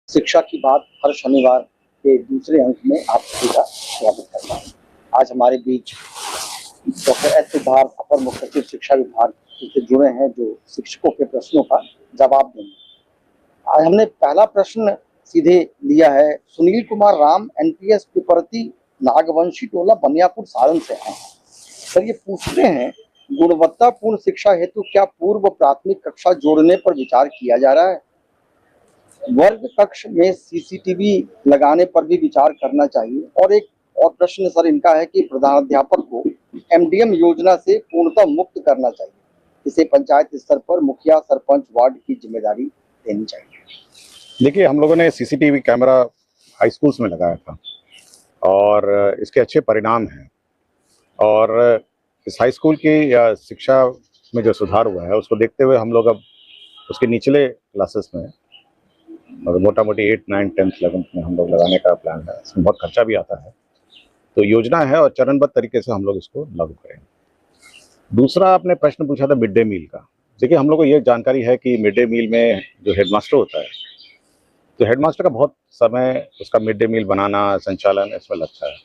शिक्षा की बात हर शनिवार के दूसरे अंक में आप सभी का स्वागत करता हूँ। आज हमारे बीच डॉक्टर एस सिद्धार्थ, अपर मुख्य सचिव शिक्षा विभाग से जुड़े हैं, जो शिक्षकों के प्रश्नों का जवाब देंगे। आज हमने पहला प्रश्न सीधे लिया है। सुनील कुमार राम, एनपीएस पिपरती, नागवंशी टोला, बनियापुर, सारण से हैं। सर, ये पूछते हैं, गुणवत्तापूर्ण शिक्षा हेतु क्या पूर्व प्राथमिक कक्षा जोड़ने पर विचार किया जा रहा है? वर्ग कक्ष में सीसीटीवी लगाने पर भी विचार करना चाहिए। और एक और प्रश्न सर इनका है कि प्रधानाध्यापक को एमडीएम योजना से पूर्णतः मुक्त करना चाहिए। इसे पंचायत स्तर पर मुखिया, सरपंच, वार्ड की जिम्मेदारी देनी चाहिए। देखिए, हम लोगों ने सीसीटीवी कैमरा हाई स्कूल्स में लगाया था और इसके अच्छे परिणाम हैं। और इस हाई स्कूल की शिक्षा में जो सुधार हुआ है उसको देखते हुए हम लोग अब उसके निचले क्लासेस में मोटा मोटी 8, 9, 10, 11 में हम लोग लगाने का प्लान है। इसमें बहुत खर्चा भी आता है, तो योजना है और चरणबद्ध तरीके से हम लोग इसको लागू करेंगे। दूसरा आपने प्रश्न पूछा था मिड डे मील का। देखिए, हम लोग को ये जानकारी है कि मिड डे मील में जो हेडमास्टर होता है, तो हेडमास्टर का बहुत समय उसका मिड डे मील बनाना, संचालन इसमें लगता है।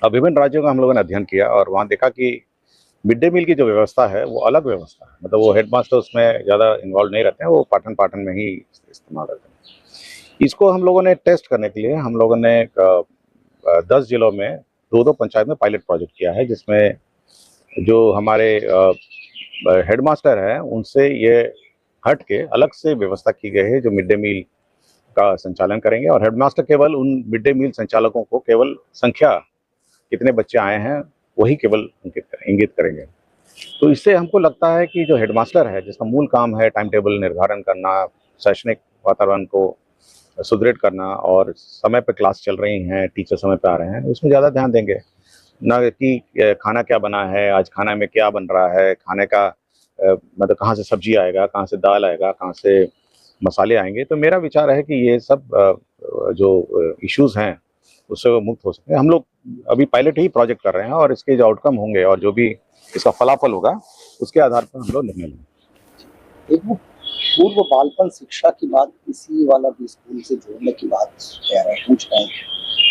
अब विभिन्न राज्यों का हम लोगों ने अध्ययन किया और वहाँ देखा कि मिड डे मील की जो व्यवस्था है वो अलग व्यवस्था है। मतलब वो हेडमास्टर उसमें ज़्यादा इन्वॉल्व नहीं रहते हैं, वो पाठन पाठन में ही इस्तेमाल करते हैं। इसको हम लोगों ने टेस्ट करने के लिए हम लोगों ने 10 जिलों में 2-2 पंचायत में पायलट प्रोजेक्ट किया है, जिसमें जो हमारे हेडमास्टर हैं उनसे ये हट के अलग से व्यवस्था की गई है, जो मिड डे मील का संचालन करेंगे। और हेडमास्टर केवल उन मिड डे मील संचालकों को केवल संख्या, कितने बच्चे आए हैं, वही केवल इंगित करेंगे। तो इससे हमको लगता है कि जो हेडमास्टर है, जिसका मूल काम है टाइम टेबल निर्धारण करना, शैक्षणिक वातावरण को सुदृढ़ करना और समय पर क्लास चल रही हैं, टीचर समय पर आ रहे हैं, उसमें ज़्यादा ध्यान देंगे। ना कि खाना क्या बना है, आज खाना में क्या बन रहा है, खाने का मतलब कहाँ से सब्जी आएगा, कहाँ से दाल आएगा, कहाँ से मसाले आएंगे। तो मेरा विचार है कि ये सब जो इश्यूज हैं उससे वो मुक्त हो सकते हैं। हम लोग अभी पायलट ही प्रोजेक्ट कर रहे हैं और इसके जो आउटकम होंगे और जो भी इसका फलाफल होगा उसके आधार पर हम लोग निर्णय लेंगे। एक वो पूर्व बालपन शिक्षा की बात इसी वाला भी स्कूल से जोड़ने की बात कह रहे हैं, पूछ रहे हैं,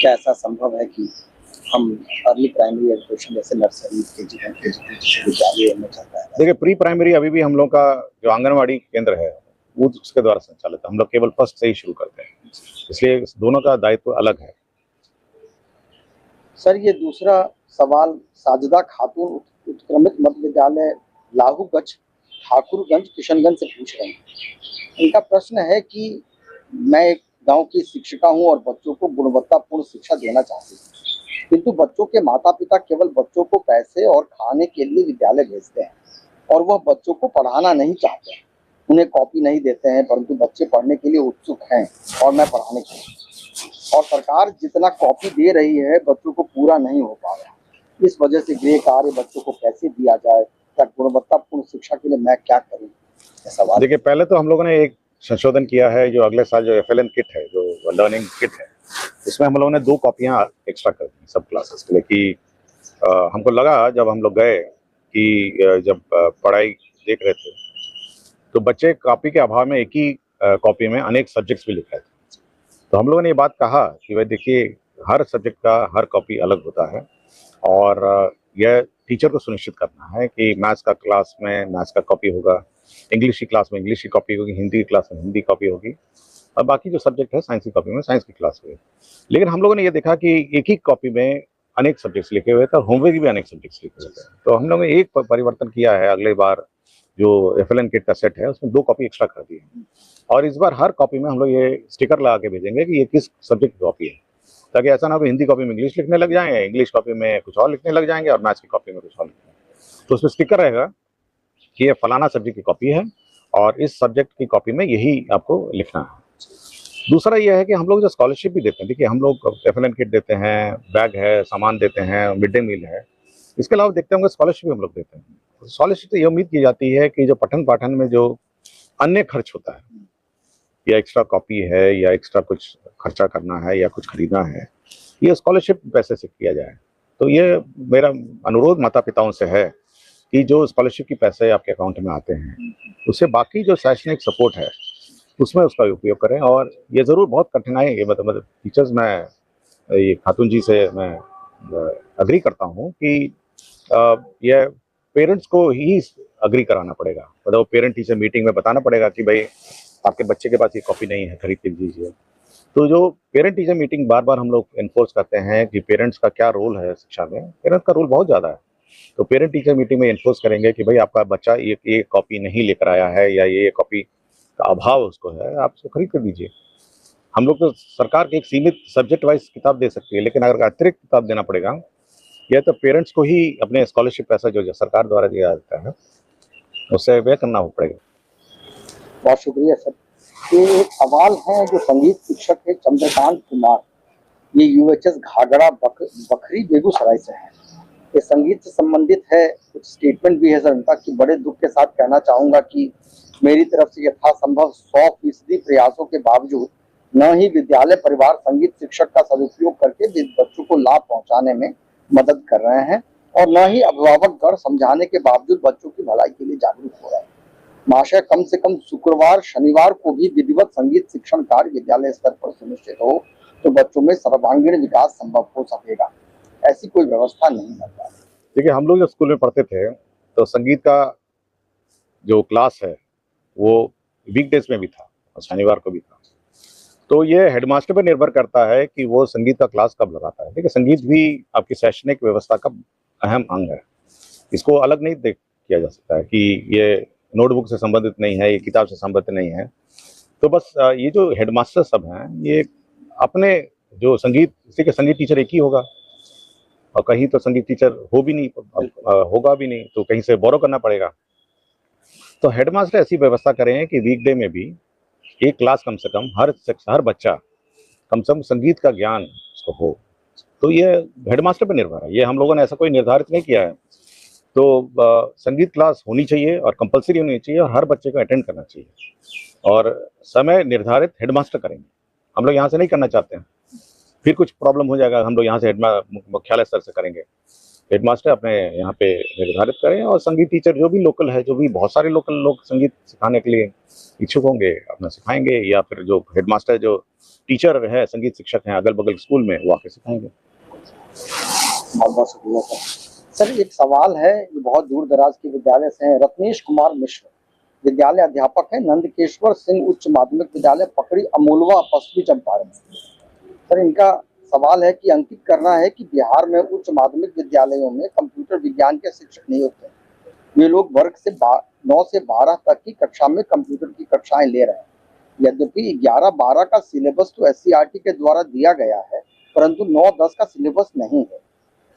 क्या ऐसा संभव है कि हम अर्ली प्राइमरी एजुकेशन जैसे नर्सरी, विद्यालय में चलता है? देखिए, प्री प्राइमरी अभी भी हम लोग का जो आंगनवाड़ी केंद्र है वो उसके द्वारा संचालित है। हम लोग केवल फर्स्ट से ही शुरू करते हैं, इसलिए दोनों का दायित्व अलग है। सर, ये दूसरा सवाल साजिदा खातून उत्क्रमित मध्य विद्यालय लाहूगंज, ठाकुरगंज, किशनगंज से पूछ रहे हैं। इनका प्रश्न है कि मैं एक गांव की शिक्षिका हूं और बच्चों को गुणवत्तापूर्ण शिक्षा देना चाहती हूँ, किंतु बच्चों के माता पिता केवल बच्चों को पैसे और खाने के लिए विद्यालय भेजते हैं और वह बच्चों को पढ़ाना नहीं चाहते हैं। उन्हें कॉपी नहीं देते हैं, परंतु बच्चे पढ़ने के लिए उत्सुक हैं और मैं पढ़ाने के लिए, और सरकार जितना कॉपी दे रही है बच्चों को पूरा नहीं हो पा रहा। इस वजह से गृह कार्य बच्चों को कैसे दिया जाए, क्या गुणवत्तापूर्ण शिक्षा के लिए मैं क्या करूं? सवाल। देखिए, पहले तो हम लोगों ने एक संशोधन किया है, जो अगले साल जो एफएलएन किट है, जो लर्निंग किट है, इसमें हम लोगों ने 2 कॉपियां एक्स्ट्रा कर दी सब क्लासेस के लिए। कि हमको लगा जब हम लोग गए कि जब पढ़ाई देख रहे थे तो बच्चे कॉपी के अभाव में एक ही कॉपी में अनेक सब्जेक्ट्स भी लिख रहे थे। तो हम लोगों ने ये बात कहा कि भाई देखिए, हर सब्जेक्ट का हर कॉपी अलग होता है और यह टीचर को सुनिश्चित करना है कि मैथ्स का क्लास में मैथ्स का कॉपी होगा, इंग्लिश की क्लास में इंग्लिश की कॉपी होगी, हिंदी की क्लास में हिंदी कॉपी होगी, और बाकी जो सब्जेक्ट है साइंस की कॉपी में साइंस की क्लास होगी। लेकिन हम लोगों ने ये देखा कि एक ही कॉपी में अनेक सब्जेक्ट्स लिखे हुए थे और होमवर्क भी अनेक सब्जेक्ट्स लिखे हुए थे। तो हम लोगों ने एक परिवर्तन किया है, अगले बार जो एफएलएन किट का सेट है उसमें 2 कॉपी एक्स्ट्रा कर दी है और इस बार हर कॉपी में हम लोग ये स्टिकर लगा के भेजेंगे कि ये किस सब्जेक्ट की कॉपी है, ताकि ऐसा ना हो हिंदी कॉपी में इंग्लिश लिखने लग जाएंगे, इंग्लिश कॉपी में कुछ और लिखने लग जाएंगे और मैथ्स की कॉपी में कुछ और लिखने। तो उसमें स्टिकर रहेगा कि ये फलाना सब्जेक्ट की कॉपी है और इस सब्जेक्ट की कॉपी में यही आपको लिखना है। दूसरा ये है कि हम लोग जो स्कॉलरशिप भी देते हैं, देखिए हम लोग एफएलएन किट देते हैं, बैग है, सामान देते हैं, मिड डे मील है, इसके अलावा देखते होंगे स्कॉलरशिप भी हम लोग देते हैं। स्कॉलरशिप से ये उम्मीद की जाती है कि जो पठन पाठन में जो अन्य खर्च होता है, या एक्स्ट्रा कॉपी है या एक्स्ट्रा कुछ खर्चा करना है या कुछ खरीदना है, ये स्कॉलरशिप पैसे से किया जाए। तो ये मेरा अनुरोध माता पिताओं से है कि जो स्कॉलरशिप की पैसे आपके अकाउंट में आते हैं उससे बाकी जो शैक्षणिक सपोर्ट है, उसमें उसका उपयोग करें। और ये ज़रूर बहुत कठिनाई है, मतलब टीचर्स, मैं ये खातून जी से मैं अग्री करता हूँ कि ये पेरेंट्स को ही अग्री कराना पड़ेगा, मतलब पेरेंट टीचर मीटिंग में बताना पड़ेगा कि भाई आपके बच्चे के पास ये कॉपी नहीं है, खरीद के दीजिए। तो जो पेरेंट टीचर मीटिंग बार बार हम लोग इन्फोर्स करते हैं कि पेरेंट्स का क्या रोल है शिक्षा में, पेरेंट्स का रोल बहुत ज़्यादा है। तो पेरेंट टीचर मीटिंग में इन्फोर्स करेंगे कि भाई आपका बच्चा ये कॉपी नहीं लेकर आया है या ये कॉपी का अभाव उसको है, आप उसको खरीद कर दीजिए। हम लोग तो सरकार की एक सीमित सब्जेक्ट वाइज किताब दे सकती है, लेकिन अगर अतिरिक्त किताब देना पड़ेगा, यह तो पेरेंट्स को ही अपने स्कॉलरशिप पैसा जो सरकार द्वारा दिया जाता है उससे व्यय करना पड़ेगा। बहुत शुक्रिया सर। ये एक सवाल है जो संगीत शिक्षक है चंद्रकांत कुमार, ये यूएचएस घाघरा बखरी बेगूसराय से है। ये संगीत से संबंधित है, कुछ स्टेटमेंट भी है सर उनका कि बड़े दुख के साथ कहना चाहूंगा कि मेरी तरफ से यथासंभव 100% प्रयासों के बावजूद न ही विद्यालय परिवार संगीत शिक्षक का सदुपयोग करके बच्चों को लाभ पहुंचाने में मदद कर रहे हैं और न ही अभिभावक गण समझाने के बावजूद बच्चों की भलाई के लिए जागरूक हो रहे हैं। महाशय, कम से कम शुक्रवार शनिवार को भी विधिवत संगीत शिक्षण कार्य विद्यालय स्तर पर सुनिश्चित हो तो बच्चों में सर्वांगीण विकास संभव हो सकेगा। ऐसी कोई व्यवस्था नहीं है। देखिए, हम लोग जब स्कूल में पढ़ते थे तो संगीत का जो क्लास है वो वीकडेज में भी था और शनिवार को भी था। तो ये हेडमास्टर पर निर्भर करता है कि वो संगीत का क्लास कब लगाता है। देखिए, संगीत भी आपकी शैक्षणिक व्यवस्था का अहम अंग है, इसको अलग नहीं देख किया जा सकता है कि ये नोटबुक से संबंधित नहीं है, ये किताब से संबंधित नहीं है। तो बस ये जो हेडमास्टर सब हैं, ये अपने जो संगीत, इसी के संगीत टीचर एक ही होगा और कहीं तो संगीत टीचर हो भी नहीं, होगा भी नहीं, तो कहीं से बोरो करना पड़ेगा। तो हेडमास्टर ऐसी व्यवस्था करें कि वीकडे में भी एक क्लास कम से कम हर बच्चा कम से कम संगीत का ज्ञान उसको हो। तो ये हेडमास्टर पर निर्भर है, ये हम लोगों ने ऐसा कोई निर्धारित नहीं किया है। तो संगीत क्लास होनी चाहिए और कंपलसरी होनी चाहिए और हर बच्चे को अटेंड करना चाहिए और समय निर्धारित हेडमास्टर करेंगे। हम लोग यहाँ से नहीं करना चाहते हैं, फिर कुछ प्रॉब्लम हो जाएगा। हम लोग यहाँ से मुख्यालय स्तर से करेंगे, हेडमास्टर अपने यहाँ पे निर्धारित करें और संगीत टीचर जो भी लोकल है, जो भी बहुत सारे लोकल लोग संगीत सिखाने के लिए इच्छुक होंगे अपना सिखाएंगे, या फिर जो हेडमास्टर जो टीचर है संगीत शिक्षक हैं अगल बगल स्कूल में वो आके सिखाएंगे। बहुत बहुत शुक्रिया सर। एक सवाल है जो बहुत दूर दराज के विद्यालय से है। रत्नेश कुमार मिश्र विद्यालय अध्यापक है, नंदकेश्वर सिंह उच्च माध्यमिक विद्यालय पकड़ी, अमोलवा, पश्चिमी चंपारण। सर, इनका सवाल है कि अंकित करना है कि बिहार में उच्च माध्यमिक विद्यालयों में कंप्यूटर विज्ञान के शिक्षक नियुक्त हैं। वे लोग वर्ग से 9 से 12 तक की कक्षा में कंप्यूटर की कक्षाएं ले रहे हैं। यद्यपि 11-12 का सिलेबस तो एससीईआरटी के द्वारा दिया गया है, परंतु 9-10 का सिलेबस नहीं है।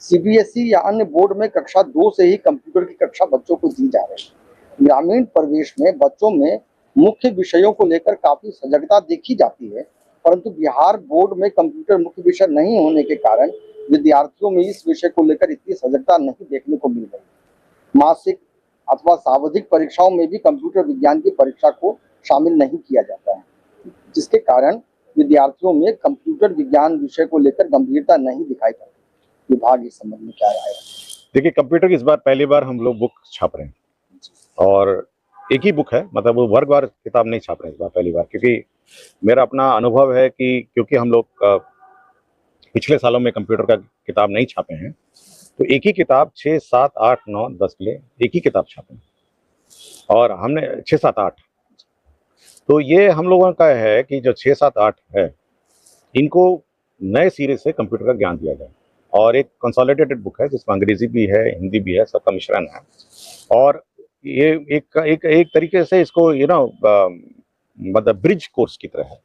सीबीएसई या अन्य बोर्ड में कक्षा 2 से ही कंप्यूटर की कक्षा बच्चों को दी जा रही है। ग्रामीण परिवेश में बच्चों में मुख्य विषयों को लेकर काफी सजगता देखी जाती है, परंतु बिहार बोर्ड में कंप्यूटर मुख्य विषय नहीं होने के कारण विद्यार्थियों में इस विषय को लेकर इतनी सजगता नहीं देखने को मिल रही। मासिक अथवा सावधिक परीक्षाओं में भी कंप्यूटर विज्ञान की परीक्षा को शामिल नहीं किया जाता है, जिसके कारण विद्यार्थियों में कंप्यूटर विज्ञान विषय को लेकर गंभीरता नहीं दिखाई पड़ती। विभाग इस संबंध में क्या राय है? देखिए, कंप्यूटर की इस बार पहली बार हम लोग बुक छाप रहे हैं और एक ही बुक है, मतलब वो वर्गवार किताब नहीं छाप रहे हैं इस बार पहली बार, क्योंकि मेरा अपना अनुभव है कि क्योंकि हम लोग पिछले सालों में कंप्यूटर का किताब नहीं छापे हैं, तो एक ही किताब 6, 7, 8, 9, 10 के लिए एक ही किताब छापे और हमने 6, 7, 8। तो ये हम लोगों का है कि जो 6, 7, 8 है, इनको नए सिरे से कंप्यूटर का ज्ञान दिया जाए और एक कंसोलिडेटेड बुक है जिसमें अंग्रेजी भी है, हिंदी भी है, सबका मिश्रण है। और ये एक तरीके से इसको मतलब ब्रिज कोर्स की तरह है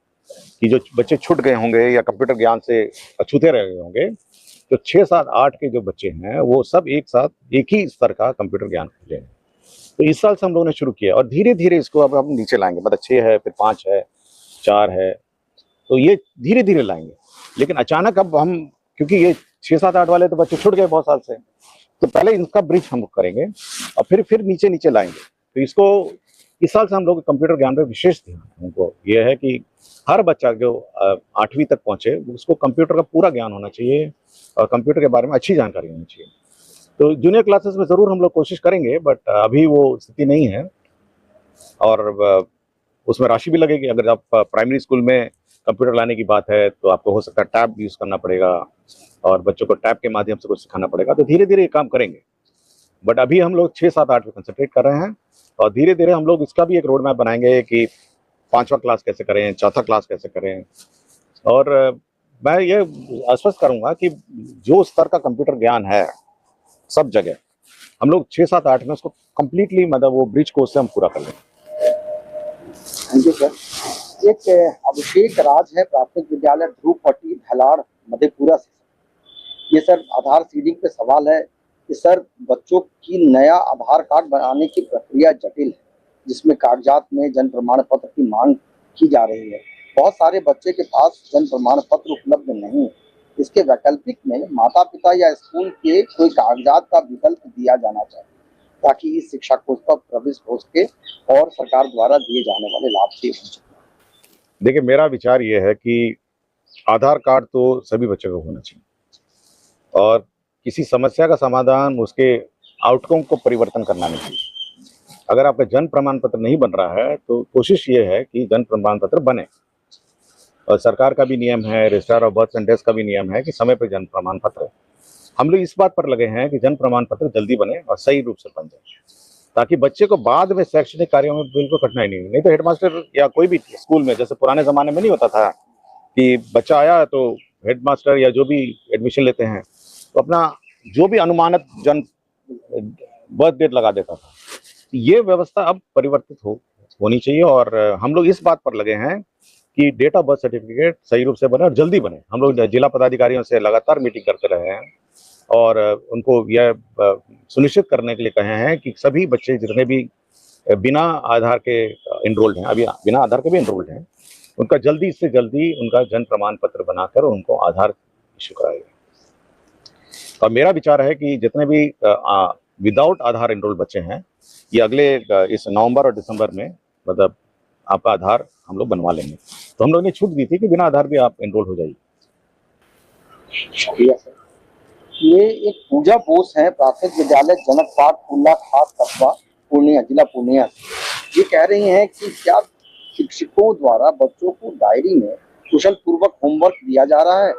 कि जो बच्चे छूट गए होंगे या कंप्यूटर ज्ञान से अछूते रह गए होंगे, तो 6, 7, 8 के जो बच्चे हैं वो सब एक साथ एक ही स्तर का कंप्यूटर ज्ञान ले हैं। तो इस साल से हम लोगों ने शुरू किया और धीरे धीरे इसको अब हम नीचे लाएंगे, मतलब 6 है, फिर 5 है, 4 है, तो ये धीरे धीरे लाएंगे। लेकिन अचानक अब हम, क्योंकि ये 6, 7, 8 वाले तो बच्चे छूट गए बहुत साल से, तो पहले इनका ब्रिज हम करेंगे और फिर नीचे नीचे लाएंगे। तो इसको इस साल से हम लोग कंप्यूटर ज्ञान पे विशेष ध्यान हमको ये है कि हर बच्चा जो 8वीं तक पहुंचे उसको कंप्यूटर का पूरा ज्ञान होना चाहिए और कंप्यूटर के बारे में अच्छी जानकारी होनी चाहिए। तो जूनियर क्लासेस में ज़रूर हम लोग कोशिश करेंगे, बट अभी वो स्थिति नहीं है और उसमें राशि भी लगेगी। अगर आप प्राइमरी स्कूल में कंप्यूटर लाने की बात है तो आपको हो सकता है टैब यूज़ करना पड़ेगा और बच्चों को टैब के माध्यम से कुछ सिखाना पड़ेगा। तो धीरे धीरे ये काम करेंगे, बट अभी हम लोग 6, 7, 8 पे कंसंट्रेट कर रहे हैं और धीरे धीरे हम लोग इसका भी एक रोड मैप बनाएंगे कि 5वां क्लास कैसे करें, 4था क्लास कैसे करें। और मैं ये आश्वस्त करूंगा कि जो स्तर का कंप्यूटर ज्ञान है सब जगह, हम लोग 6, 7, 8 में उसको कंप्लीटली मतलब वो ब्रिज कोर्स से हम पूरा कर लेंगे। Thank you sir. एक अभिषेक राज है, प्राथमिक विद्यालय ध्रुव पट्टी धलाड़ मधेपुरा से। ये सर आधार सीडिंग पे सवाल है कि सर बच्चों की नया आधार कार्ड बनाने की प्रक्रिया जटिल है, जिसमें कागजात में जन्म प्रमाण पत्र की मांग की जा रही है। बहुत सारे बच्चे के पास जन्म प्रमाण पत्र उपलब्ध नहीं है। इसके वैकल्पिक में माता पिता या स्कूल के कोई कागजात का विकल्प दिया जाना चाहिए, ताकि इस शिक्षा कोष पर प्रवेश हो सके और सरकार द्वारा दिए जाने वाले लाभ से बच सके। देखिए, मेरा विचार ये है कि आधार कार्ड तो सभी बच्चों को होना चाहिए और किसी समस्या का समाधान उसके आउटकम को परिवर्तन करना नहीं चाहिए। अगर आपका जन्म प्रमाण पत्र नहीं बन रहा है तो कोशिश ये है कि जन्म प्रमाण पत्र बने। और सरकार का भी नियम है, registrar of birth and death का भी नियम है कि समय पर जन्म प्रमाण पत्र। हम लोग इस बात पर लगे हैं कि जन्म प्रमाण पत्र जल्दी बने और सही रूप से बन जाए, ताकि बच्चे को बाद में शैक्षणिक कार्यों में बिल्कुल कठिनाई नहीं हो। नहीं तो हेडमास्टर या कोई भी स्कूल में, जैसे पुराने जमाने में नहीं होता था कि बच्चा आया तो हेडमास्टर या जो भी एडमिशन लेते हैं तो अपना जो भी अनुमानित जन्म बर्थ डेट लगा देता था। ये व्यवस्था अब परिवर्तित होनी चाहिए और हम लोग इस बात पर लगे हैं कि डेट ऑफ बर्थ सर्टिफिकेट सही रूप से बने और जल्दी बने। हम लोग जिला पदाधिकारियों से लगातार मीटिंग करते रहे हैं और उनको यह सुनिश्चित करने के लिए कहे हैं कि सभी बच्चे जितने भी बिना आधार के इनरोल्ड हैं, अभी बिना आधार के भी इनरोल्ड हैं, उनका जल्दी से जल्दी उनका जन्म प्रमाण पत्र बनाकर उनको आधार इशू कराएगा। और मेरा विचार है कि जितने भी विदाउट आधार इनरोल्ड बच्चे हैं, ये अगले इस नवंबर और दिसंबर में मतलब आपका आधार हम लोग बनवा लेंगे। तो हम लोग ने छूट दी थी कि बिना आधार भी आप इनरोल हो जाइए। शुक्रिया सर। ये एक पूजा बोस है, प्राथमिक विद्यालय जनकपाट पुल्ला खास कस्बा पूर्णिया, जिला पूर्णिया से। ये कह रही हैं कि क्या शिक्षकों द्वारा बच्चों को डायरी में कुशल पूर्वक होमवर्क दिया जा रहा है।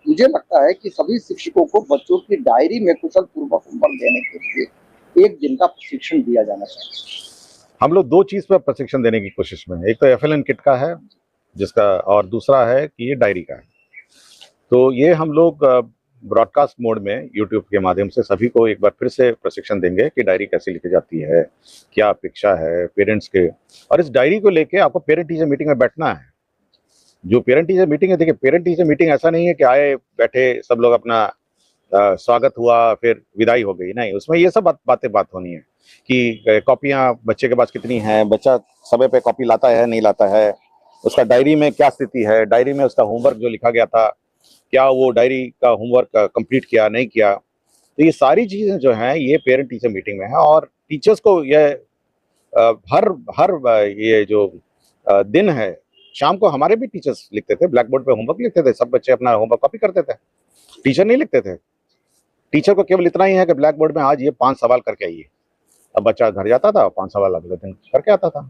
मुझे लगता है कि सभी शिक्षकों को बच्चों की डायरी में कुशल पूर्वक होमवर्क देने के लिए एक दिन का प्रशिक्षण दिया जाना चाहिए। हम लोग 2 चीज पर प्रशिक्षण देने की कोशिश में हैं। एक तो FLN किट का है जिसका, और दूसरा है कि ये डायरी का है। तो ये हम लोग ब्रॉडकास्ट मोड में यूट्यूब के माध्यम से सभी को एक बार फिर से प्रशिक्षण देंगे कि डायरी कैसे लिखी जाती है, क्या अपेक्षा है पेरेंट्स के। और इस डायरी को लेके आपको पेरेंट टीचर मीटिंग में बैठना है। जो पेरेंट टीचर मीटिंग है, देखिए पेरेंट टीचर मीटिंग ऐसा नहीं है कि आए बैठे सब लोग अपना स्वागत हुआ फिर विदाई हो गई। नहीं, उसमें ये सब बात होनी है कि कॉपियां बच्चे के पास कितनी हैं, बच्चा समय पे कॉपी लाता है नहीं लाता है, उसका डायरी में क्या स्थिति है, डायरी में उसका होमवर्क जो लिखा गया था क्या वो डायरी का होमवर्क कंप्लीट किया नहीं किया। तो ये सारी चीजें जो हैं ये पेरेंट टीचर मीटिंग में है। और टीचर्स को ये हर ये जो दिन है, शाम को हमारे भी टीचर्स लिखते थे, ब्लैक बोर्ड पे होमवर्क लिखते थे, सब बच्चे अपना होमवर्क कॉपी करते थे, टीचर नहीं लिखते थे। टीचर को केवल इतना ही है कि ब्लैक बोर्ड में आज ये 5 सवाल करके आइए। अब बच्चा घर जाता था, 5 सवाल अगले दिन करके आता था।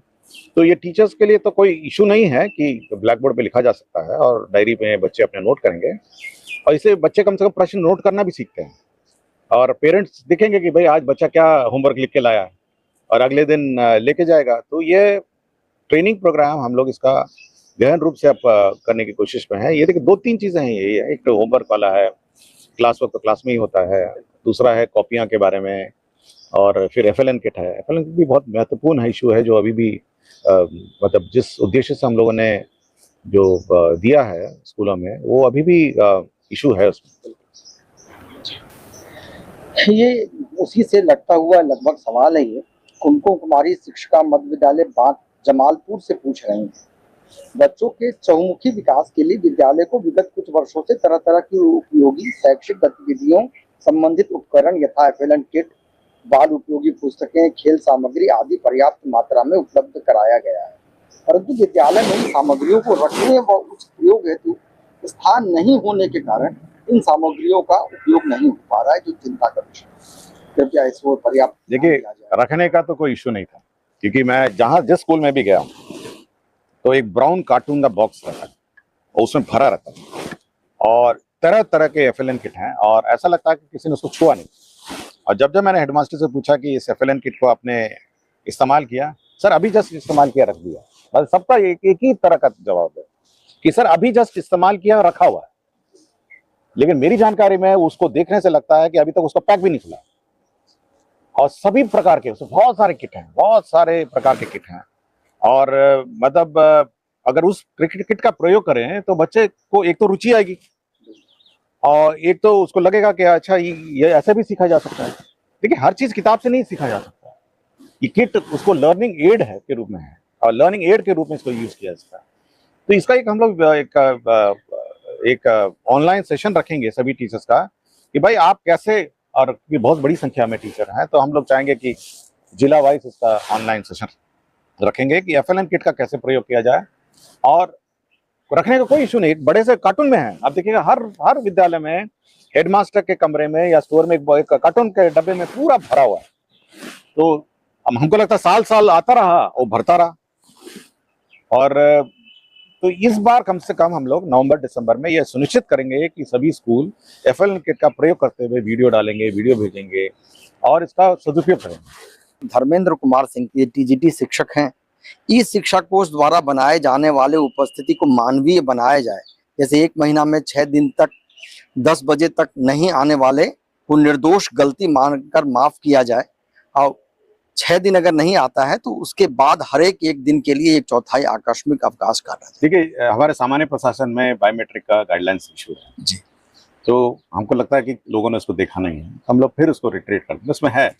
तो ये टीचर्स के लिए तो कोई इशू नहीं है कि ब्लैक बोर्ड पे लिखा जा सकता है और डायरी में बच्चे अपने नोट करेंगे। और इससे बच्चे कम से कम प्रश्न नोट करना भी सीखते हैं और पेरेंट्स दिखेंगे कि भाई आज बच्चा क्या होमवर्क लिख के लाया और अगले दिन लेके जाएगा। तो ये ट्रेनिंग प्रोग्राम हम लोग इसका गहन रूप से अब करने की कोशिश में है। ये देखिए 2-3 चीजें हैं, यही है, एक तो होमवर्क वाला है, क्लास वर्क तो क्लास में ही होता है, दूसरा है कॉपियां के बारे में, और फिर FLN किट है। FLN किट भी बहुत महत्वपूर्ण है, इशू है जो अभी भी मतलब जिस उद्देश्य से हम लोगों ने जो दिया है स्कूलों में वो अभी भी इशू है उसमें। ये उसी से लगता हुआ लगभग सवाल है। ये कुमकुम कुमारी शिक्षिका मध्य विद्यालय बांक जमालपुर से पूछ रही हैं, बच्चों के चहुमुखी विकास के लिए विद्यालय को विगत कुछ वर्षों से तरह तरह की उपयोगी शैक्षिक गतिविधियों संबंधित उपकरण यथा FLN किट, बाल उपयोगी पुस्तकें, खेल सामग्री आदि पर्याप्त मात्रा में उपलब्ध कराया गया है, परंतु विद्यालय में इन सामग्रियों को रखने व उस प्रयोग हेतु स्थान नहीं होने के कारण इन सामग्रियों का उपयोग नहीं हो पा रहा है, जो चिंता का विषय है। कृपया इसको पर्याप्त देखिए, रखने का तो कोई इशू नहीं था, क्योंकि मैं जिस स्कूल में भी गया तो एक ब्राउन कार्टून का बॉक्स रहता है और उसमें भरा रहता है और तरह तरह के एफएलएन किट हैं और ऐसा लगता है कि किसी ने उसको छुआ नहीं। और जब जब मैंने हेडमास्टर से पूछा कि इस एफएलएन किट को आपने इस्तेमाल किया, सर अभी जस्ट इस्तेमाल किया, रख दिया, बस सबका एक ही तरह का जवाब है कि सर अभी जस्ट इस्तेमाल किया, रखा हुआ है। लेकिन मेरी जानकारी में उसको देखने से लगता है कि अभी तक उसका पैक भी नहीं खुला और सभी प्रकार के उसमें बहुत सारे किट हैं, बहुत सारे प्रकार के किट हैं और मतलब अगर उस किट का प्रयोग करें तो बच्चे को एक तो रुचि आएगी और एक तो उसको लगेगा कि अच्छा ये ऐसे भी सीखा जा सकता है। देखिए हर चीज किताब से नहीं सीखा जा सकता, ये किट उसको लर्निंग एड है के रूप में है और लर्निंग एड के रूप में इसको यूज किया जाता है। तो इसका एक हम लोग एक ऑनलाइन सेशन रखेंगे सभी टीचर्स का कि भाई आप कैसे, और ये बहुत बड़ी संख्या में टीचर हैं तो हम लोग चाहेंगे कि जिला वाइज इसका ऑनलाइन सेशन रखेंगे कि एफएलएन किट का कैसे प्रयोग किया जाए। और रखने का कोई इशू नहीं, एक बड़े से कार्टून में है, आप देखिएगा हर विद्यालय में हेडमास्टर के कमरे में या स्टोर में एक कार्टून के डब्बे में पूरा भरा हुआ है। तो हमको लगता है साल साल आता रहा और भरता रहा। और तो इस बार कम से कम हम लोग नवंबर दिसंबर में यह सुनिश्चित करेंगे कि सभी स्कूल एफएलएन किट का प्रयोग करते हुए वीडियो डालेंगे, वीडियो भेजेंगे और इसका सदुपयोग करेंगे। धर्मेंद्र कुमार सिंह ये टीजीटी शिक्षक हैं। ई शिक्षा कोष द्वारा बनाए जाने वाले उपस्थिति को मानवीय बनाया जाए, जैसे 1 महीना में 6 दिन तक 10 बजे तक नहीं आने वाले को निर्दोष गलती मानकर माफ किया जाए और 6 दिन अगर नहीं आता है तो उसके बाद हर एक दिन के लिए 1/4 आकस्मिक अवकाश काटा जाए। देखिए हमारे सामान्य प्रशासन में बायोमेट्रिक का गाइडलाइंस इशू है जी, तो हमको लगता है कि लोगों ने उसको देखा नहीं है, हम लोग फिर उसको रिट्रीट करते हैं। उसमें है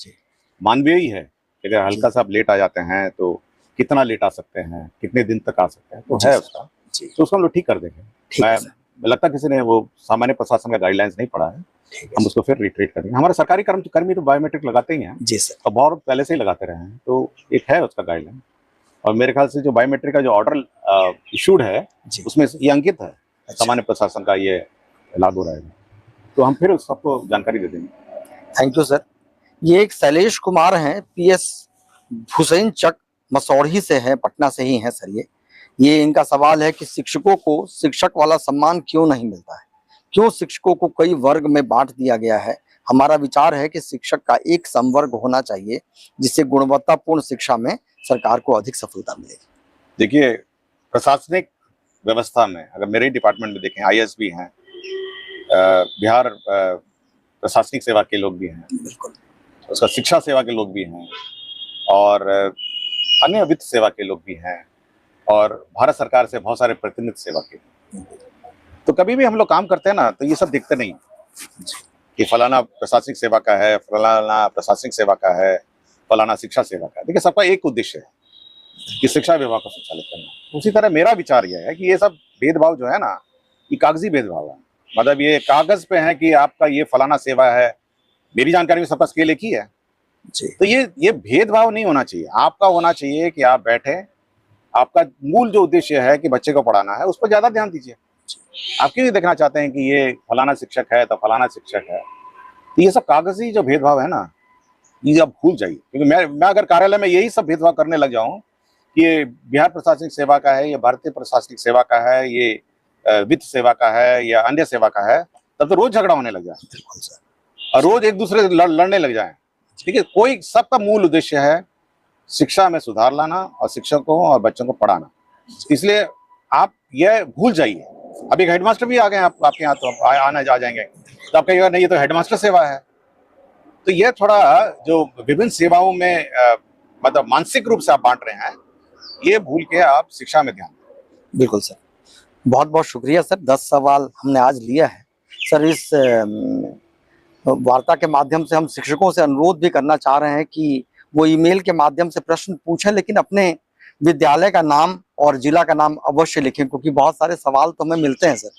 मानवीय ही है, अगर हल्का सा आप लेट आ जाते हैं तो कितना लेट आ सकते हैं, कितने दिन तक आ सकते हैं, तो है उसका, तो उसको हम लोग ठीक कर देंगे। मैं लगता किसी ने वो सामान्य प्रशासन का गाइडलाइंस नहीं पढ़ा है, हम उसको फिर रिट्रीट करेंगे। हमारे सरकारी कर्मी तो बायोमेट्रिक लगाते ही हैं जी सर, और बहुत पहले से ही लगाते रहे हैं, तो एक है उसका गाइडलाइन। और मेरे ख्याल से जो बायोमेट्रिक का जो ऑर्डर इशूड है उसमें ये अंकित है, सामान्य प्रशासन का ये लागू रहेगा, तो हम फिर सबको जानकारी दे देंगे। Thank you sir. ये एक शैलेश कुमार हैं, पीएस हुसैन चक मसौढ़ी से है, पटना से ही हैं सर। ये इनका सवाल है कि शिक्षकों को शिक्षक वाला सम्मान क्यों नहीं मिलता है, क्यों शिक्षकों को कई वर्ग में बांट दिया गया है। हमारा विचार है कि शिक्षक का एक संवर्ग होना चाहिए जिससे गुणवत्तापूर्ण शिक्षा में सरकार को अधिक सफलता मिलेगी। देखिए प्रशासनिक व्यवस्था में अगर मेरे डिपार्टमेंट में देखें, आईएएस भी हैं, बिहार प्रशासनिक सेवा के लोग भी हैं, बिल्कुल, उसका शिक्षा सेवा के लोग भी हैं और अन्य वित्त सेवा के लोग भी हैं और भारत सरकार से बहुत सारे प्रतिनिधि सेवा के। तो कभी भी हम लोग काम करते हैं ना तो ये सब देखते नहीं कि फलाना प्रशासनिक सेवा का है, फलाना प्रशासनिक सेवा का है, फलाना शिक्षा सेवा का है। देखिए सबका एक उद्देश्य है कि शिक्षा विभाग को संचालित करना। उसी तरह मेरा विचार यह है कि ये सब भेदभाव जो है ना, ये कागजी भेदभाव है, मतलब ये कागज पे है कि आपका ये फलाना सेवा है, मेरी जानकारी में सबका स्केल एक ही है जी। तो ये भेदभाव नहीं होना चाहिए। आपका होना चाहिए कि आप बैठे, आपका मूल जो उद्देश्य है कि बच्चे को पढ़ाना है, उस पर ज्यादा ध्यान दीजिए। आप क्यों देखना चाहते हैं कि ये फलाना शिक्षक है तो फलाना शिक्षक है, तो ये सब कागजी जो भेदभाव है ना, ये आप भूल जाइए। क्योंकि मैं अगर कार्यालय में यही सब भेदभाव करने लग जाऊं कि ये बिहार प्रशासनिक सेवा का है, ये भारतीय प्रशासनिक सेवा का है, ये वित्त सेवा का है या अन्य सेवा का है, तब तो रोज झगड़ा होने लग जाए और रोज एक दूसरे से लड़ने लग जाए। ठीक है, कोई सबका मूल उद्देश्य है शिक्षा में सुधार लाना और शिक्षकों और बच्चों को पढ़ाना। इसलिए आप यह भूल जाइए। अब एक हेडमास्टर भी आ गए आपके यहाँ, तो आना आ जाएंगे तो आप कहिएगा नहीं ये तो हेडमास्टर सेवा है। तो यह थोड़ा जो विभिन्न सेवाओं में मतलब मानसिक रूप से आप बांट रहे हैं, ये भूल के आप शिक्षा में ध्यान दें। बिल्कुल सर, बहुत बहुत शुक्रिया सर। 10 सवाल हमने आज लिया है सर। इस वार्ता के माध्यम से हम शिक्षकों से अनुरोध भी करना चाह रहे हैं कि वो ईमेल के माध्यम से प्रश्न पूछें, लेकिन अपने विद्यालय का नाम और जिला का नाम अवश्य लिखें, क्योंकि बहुत सारे सवाल तो हमें मिलते हैं सर,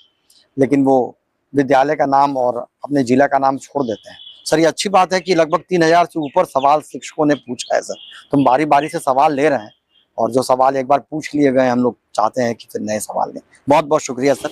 लेकिन वो विद्यालय का नाम और अपने जिला का नाम छोड़ देते हैं। सर ये अच्छी बात है कि लगभग 3000 से ऊपर सवाल शिक्षकों ने पूछा है सर, तो हम बारी बारी से सवाल ले रहे हैं और जो सवाल एक बार पूछ लिए गए हम लोग चाहते हैं कि फिर नए सवाल लें। बहुत बहुत शुक्रिया सर।